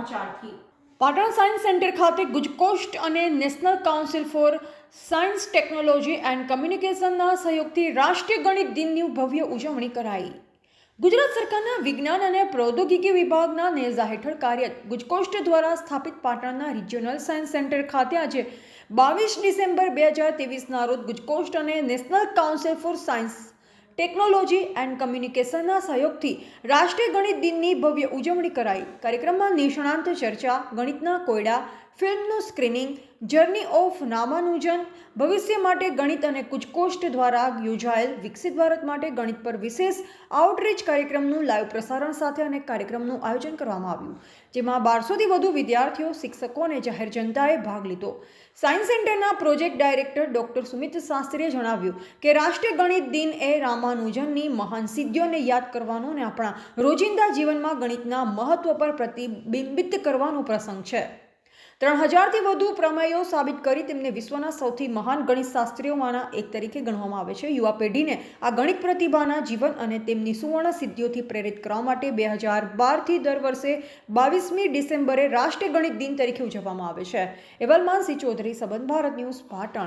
સમાચારથી Patan science centre ખાતે ગુજકોસ્ટ અને national council for science technology and કમ્યુનિકેશનના સહયોગથી રાષ્ટ્રીય ગણિત દિનની ભવ્ય ઉજવણી કરાઈ। ગુજરાત સરકારના વિજ્ઞાન અને પ્રૌદ્યોગિકી વિભાગના નેજા હેઠળ કાર્યરત ગુજકોસ્ટ દ્વારા સ્થાપિત પાટણના રિજિયોનલ સાયન્સ સેન્ટર ખાતે આજે 22 ડિસેમ્બર 2023ના રોજ ગુજકોસ્ટ અને national council for science technology and કમ્યુનિકેશનના સહયોગથી રાષ્ટ્રીય ગણિત દિનની ભવ્ય ઉજવણી કરાઈ। કાર્યક્રમમાં નિષ્ણાંત ચર્ચા, ગણિતના કોયડા, ફિલ્મનું સ્ક્રીનિંગ, જર્ની ઓફ રામાનુજન, ભવિષ્ય માટે ગણિત અને ગુજકોસ્ટ દ્વારા યોજાયેલ વિકસિત ભારત માટે ગણિત પર વિશેષ આઉટરીચ કાર્યક્રમનું લાઈવ પ્રસારણ સાથે અનેક કાર્યક્રમનું આયોજન કરવામાં આવ્યું, જેમાં 1200થી વધુ વિદ્યાર્થીઓ, શિક્ષકો અને જાહેર જનતાએ ભાગ લીધો। સાયન્સ સેન્ટરના પ્રોજેક્ટ ડાયરેક્ટર ડોક્ટર સુમિત શાસ્ત્રીએ જણાવ્યું કે રાષ્ટ્રીય ગણિત દિન એ રામાનુજનની મહાન સિદ્ધિઓને યાદ કરવાનો અને આપણા રોજિંદા જીવનમાં ગણિતના મહત્વ પર પ્રતિબિંબિત કરવાનો પ્રસંગ છે। 3000થી વધુ પ્રમેયો સાબિત કરી તેમને વિશ્વના સૌથી મહાન ગણિત શાસ્ત્રીઓમાંના એક તરીકે ગણવામાં આવે છે। યુવા પેઢીને આ ગણિત પ્રતિભાના જીવન અને તેમની સુવર્ણ સિદ્ધિઓથી પ્રેરિત કરવા માટે 2012થી દર વર્ષે 22મી ડિસેમ્બરે રાષ્ટ્રીય ગણિત દિન તરીકે ઉજવવામાં આવે છે। અહેવાલ માનસી ચૌધરી, સંબંધ ભારત ન્યૂઝ, પાટણ।